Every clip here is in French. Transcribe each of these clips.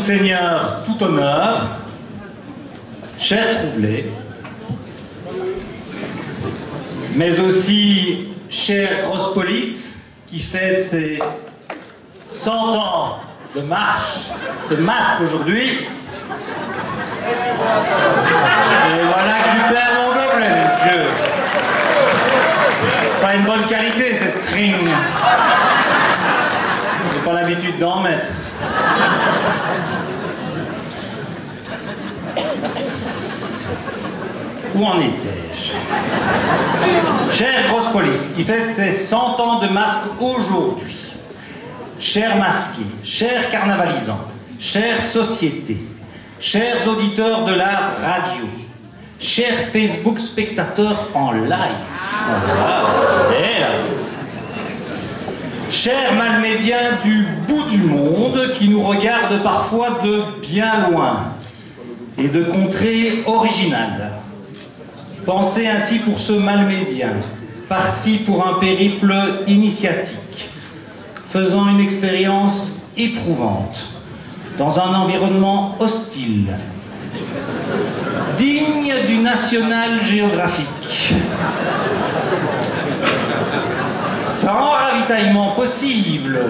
Seigneur, tout honneur, cher Troublé, mais aussi chère Grosse Police, qui fête ses 100 ans de marche, ce masque aujourd'hui. Et voilà que je perds mon gobelet, Dieu. Pas une bonne qualité, ces strings. J'ai pas l'habitude d'en mettre. Où en étais-je? Chère Grosse Police, qui fête ses 100 ans de masque aujourd'hui. Chers masqués, chers carnavalisants, chère société, chers auditeurs de la radio, chers Facebook spectateurs en live, chers malmédiens du bout du monde qui nous regardent parfois de bien loin et de contrées originales. Pensez ainsi pour ce malmédien, parti pour un périple initiatique, faisant une expérience éprouvante, dans un environnement hostile, digne du National Geographic, sans ravitaillement possible,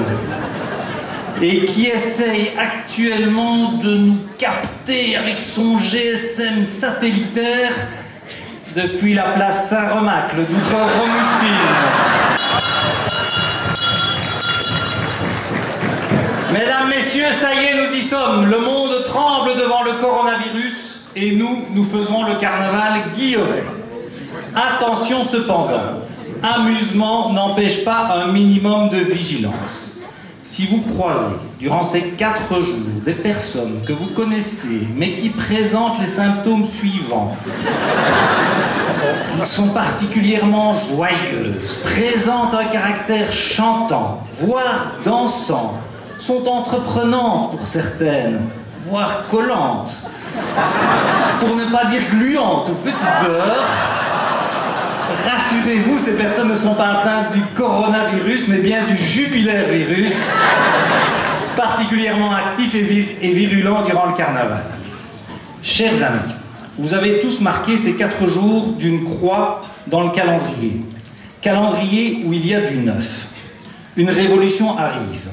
et qui essaye actuellement de nous capter avec son GSM satellitaire depuis la place Saint-Remacle d'Outre-Romuspine. Mesdames, messieurs, ça y est, nous y sommes. Le monde tremble devant le coronavirus et nous faisons le carnaval guilleret. Attention cependant, amusement n'empêche pas un minimum de vigilance. Si vous croisez durant ces 4 jours des personnes que vous connaissez mais qui présentent les symptômes suivants, ils sont particulièrement joyeuses, présentent un caractère chantant, voire dansant, sont entreprenantes pour certaines, voire collantes, pour ne pas dire gluantes aux petites heures. Rassurez-vous, ces personnes ne sont pas atteintes du coronavirus, mais bien du Jupiler virus, particulièrement actif et virulent durant le carnaval. Chers amis, vous avez tous marqué ces 4 jours d'une croix dans le calendrier. Calendrier où il y a du neuf. Une révolution arrive.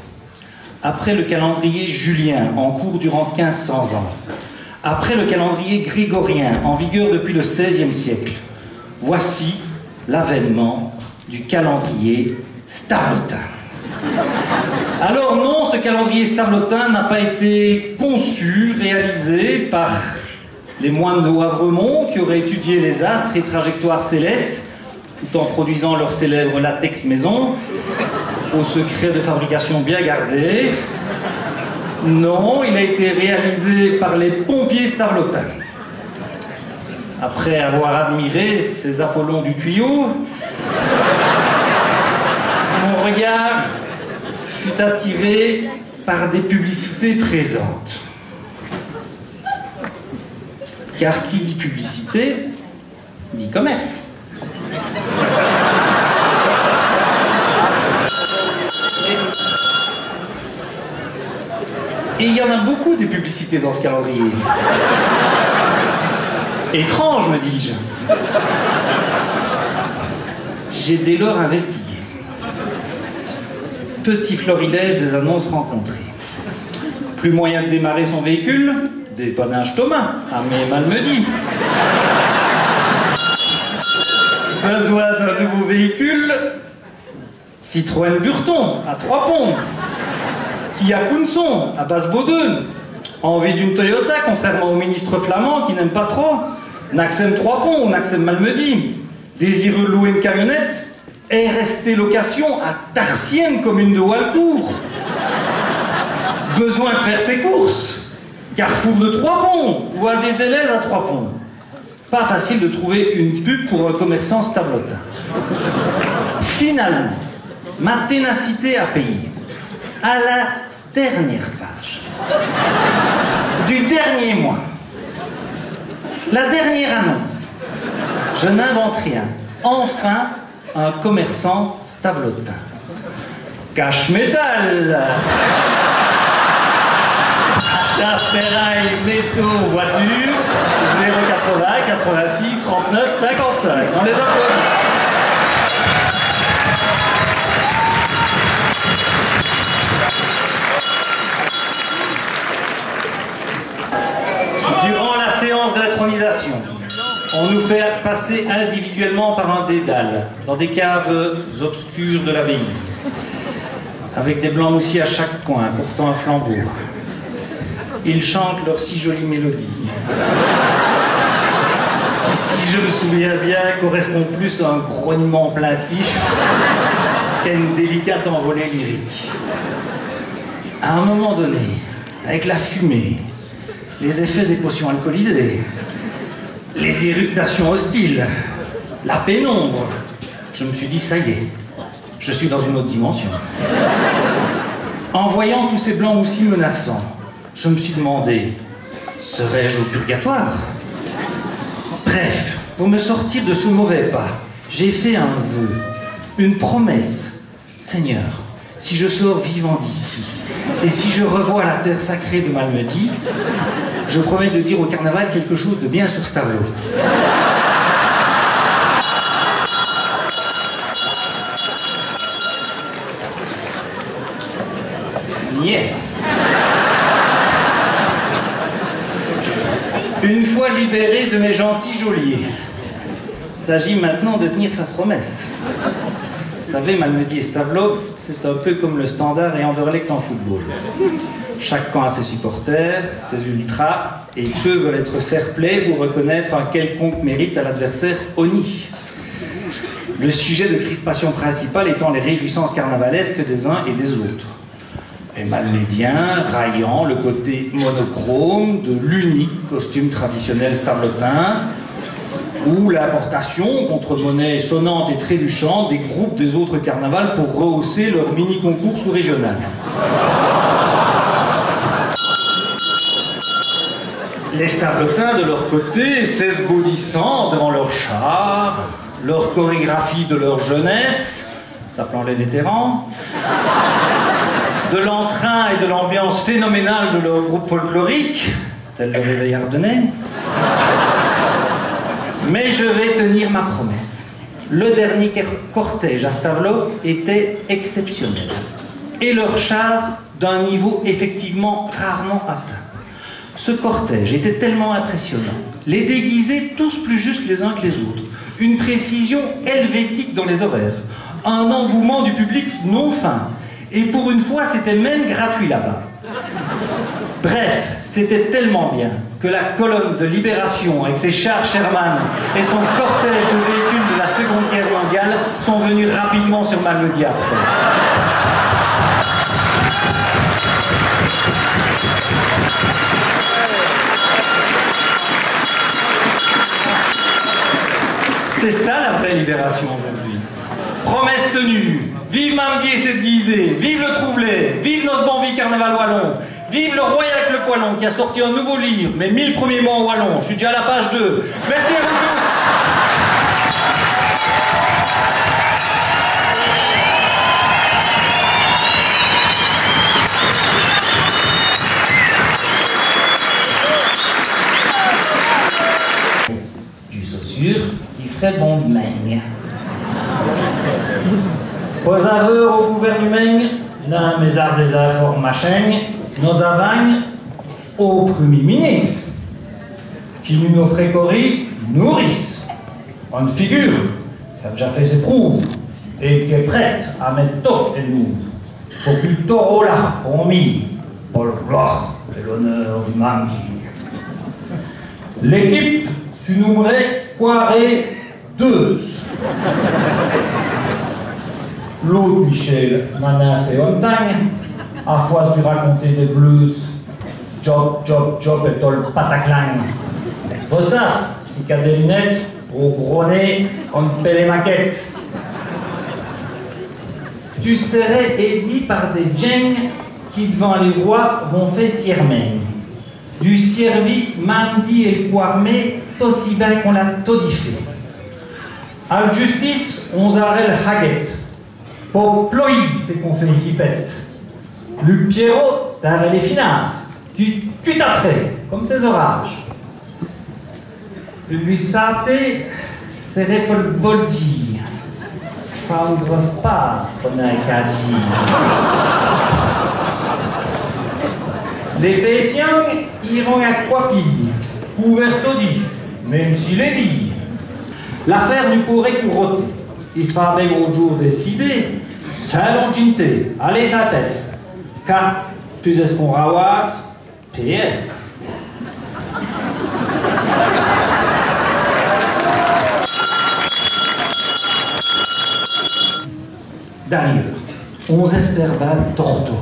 Après le calendrier julien, en cours durant 1500 ans. Après le calendrier grégorien, en vigueur depuis le XVIe siècle. Voici l'avènement du calendrier stavelotin. Alors non, ce calendrier stavelotin n'a pas été conçu, réalisé par les moines de Wavremonts qui auraient étudié les astres et trajectoires célestes tout en produisant leur célèbre latex maison au secret de fabrication bien gardé. Non, il a été réalisé par les pompiers stavelotins. Après avoir admiré ces Apollons du tuyau, mon regard fut attiré par des publicités présentes. Car qui dit publicité, dit commerce. Et il y en a beaucoup des publicités dans ce calendrier. Étrange, me dis-je. J'ai dès lors investigué. Petit florilège des annonces rencontrées. Plus moyen de démarrer son véhicule, dépannage Thomas, à Malmedy. Besoin d'un nouveau véhicule, Citroën Burton, à Trois-Ponts. Kia Kunson, à Basse-Beaudeux. Envie d'une Toyota, contrairement au ministre flamand qui n'aime pas trop. Naxem Trois-Ponts, Naxem Malmedy. Désireux de louer une camionnette. RST Location à Tarsienne, commune de Walcourt. Besoin de faire ses courses. Carrefour de Trois-Ponts ou à des délais à Trois-Ponts. Pas facile de trouver une pub pour un commerçant stavelotin. Finalement, ma ténacité a payé. À la dernière page du dernier mois, la dernière annonce, je n'invente rien, enfin un commerçant stavelotin. Cache métal. Achat, ferraille, métaux, voiture, 080 86 39 55. On les applaudit. Durant la séance d'intronisation, on nous fait passer individuellement par un dédale, dans des caves obscures de l'abbaye, avec des blancs moussis à chaque coin, portant un flambeau. Ils chantent leurs si jolies mélodies, qui, si je me souviens bien, correspond plus à un grognement plaintif qu'à une délicate envolée lyrique. À un moment donné, avec la fumée, les effets des potions alcoolisées, les éructations hostiles, la pénombre, je me suis dit, ça y est, je suis dans une autre dimension. En voyant tous ces blancs aussi menaçants, je me suis demandé, serais-je au purgatoire? Bref, pour me sortir de ce mauvais pas, j'ai fait un vœu, une promesse. Seigneur, si je sors vivant d'ici, et si je revois la terre sacrée de Malmedy, je promets de dire au carnaval quelque chose de bien sur ce tableau. Yeah. Une fois libéré de mes gentils geôliers, s'agit maintenant de tenir sa promesse. Vous savez, Malmedy et ce tableau, c'est un peu comme le Standard et Anderlecht en football. Chaque camp a ses supporters, ses ultras, et peu veulent être fair-play ou reconnaître un quelconque mérite à l'adversaire honni. Le sujet de crispation principal étant les réjouissances carnavalesques des uns et des autres. Les Malmédiens raillant le côté monochrome de l'unique costume traditionnel stabletin, ou l'importation, contre monnaie sonnante et trébuchante, des groupes des autres carnavals pour rehausser leur mini-concours sous-régional. Les stabletins, de leur côté, s'esbaudissant devant leurs chars, leur chorégraphie de leur jeunesse, s'appelant les vétérans, de l'entrain et de l'ambiance phénoménale de leur groupe folklorique, tel le Réveil Ardennais. Mais je vais tenir ma promesse. Le dernier cortège à Stavelot était exceptionnel. Et leur char d'un niveau effectivement rarement atteint. Ce cortège était tellement impressionnant. Les déguisés tous plus justes les uns que les autres. Une précision helvétique dans les horaires. Un engouement du public non fin. Et pour une fois, c'était même gratuit là-bas. Bref, c'était tellement bien que la colonne de Libération, avec ses chars Sherman et son cortège de véhicules de la Seconde Guerre mondiale, sont venus rapidement sur Malmedy après. C'est ça la vraie libération aujourd'hui. Promesse tenue. Vive Malmedy et ses déguisés. Vive le Trouvelet. Vive Nosbanvie Carnaval Wallon. Vive le Royal avec le Poilon qui a sorti un nouveau livre, mes 1000 premiers mois en Wallon. Je suis déjà à la page 2. Merci à vous tous. Du Saussure qui ferait bon de Maine. Aux aveux au gouvernement, dans mes arts des informations, nos avagnes au Premier ministre, qui nous fréquorie nourrice. Une figure qui a déjà fait ses prouves et qui est prête à mettre tout et nous. Pour plus taureau là, promis, pour le gloire et l'honneur du Malmedy. L'équipe se nommerait Poiré 2. L'autre Michel Manin fait montagne, à fois du raconter des blues, job, job, job et tol pataclang. Pour ça, si qu'a des lunettes, au gros nez, on paie les maquettes. Tu serais aidé par des djengs qui devant les rois vont faire siermen. Du servi, Malmedy et poirmé, aussi bien qu'on l'a todifé. À la justice, on arrête le haguet. Pour ployer, c'est qu'on fait hipette. Luc Pierrot, t'arrêtes les finances. Tu cuites après, comme ces orages. Lui santé, serait pour le bolgi. Sans une grosse passe, comme un kaji. Les patients iront à quoi pire, couverts dit, même si les billes. L'affaire du pourrait couroter. Il sera bien au jour décidé. Saint longité, allez tapes. Car tu sais ce qu'on rawat, PS. D'ailleurs, on espère pas torto.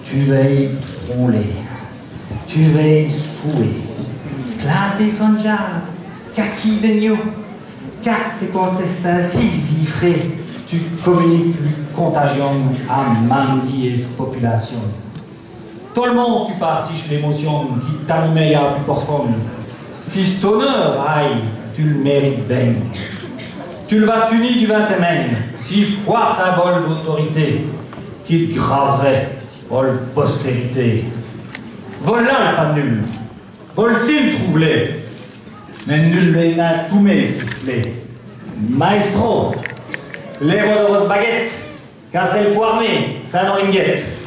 Tu veilles rouler, tu veilles souer. Claté sonja, kaki venio. Car c'est contesté ainsi, vifré. Tu communiques contagion à mandies population. Tout le monde tu partage l'émotion qui t'animait à plus profonde. Si ton honneur, aïe, tu le mérites bien. Tu le vas tunir du 20 semaines, si foi symbole d'autorité, qui te graverait pour la postérité. Voilà pas nul, vol-ci troublé, mais nul n'a tout mes sifflés. Maestro, les roses baguettes, cassez le poirmé, ça n'en une guette.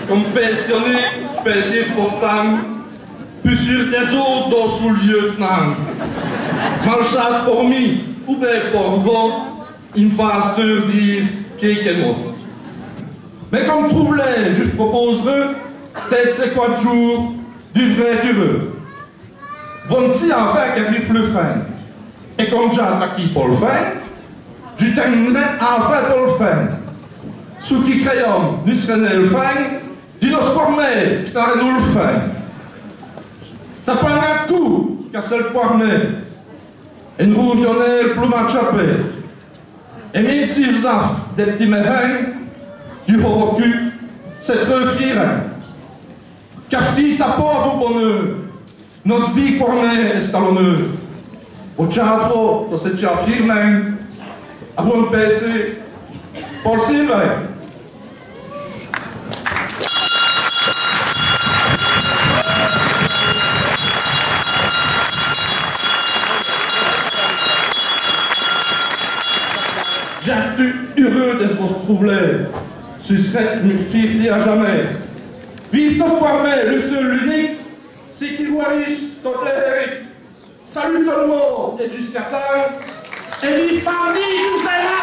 Comme pensionné, pensif pourtant, plus sûr des autres dans sous lieutenant. Malchasse pour mi, ou bien pour vous, une fasse dire quelqu'un mot. Mais comme troublé, je proposerai, peut-être ces 4 jours, du vrai heureux. Voici enfin qui arrive le fin. Et comme j'ai attaqué pour le fin, je terminerai enfin pour le fin. Ceux qui créent nous seraient le fin, dis nos poirmets, qui t'arrêtent nous le fin. T'as pas un coup, car c'est le poirmet. Et nous revionnons le plumage chapé. Et même si vous avez des petits mérins, du recul, c'est très fier. Cafti t'as pas à vos bonheur. Nos vies poirmets estalonneux. Au théâtre, dans cette déjà firme, avant de baisser, pour le Sylvain. Je suis heureux de se retrouver. Ce serait une fierté à jamais. Vive nos poirmets, le seul, l'unique, c'est qui voit riche, ton l'Éric. Salut tout le monde, et jusqu'à temps. Et vive Paris, nous allons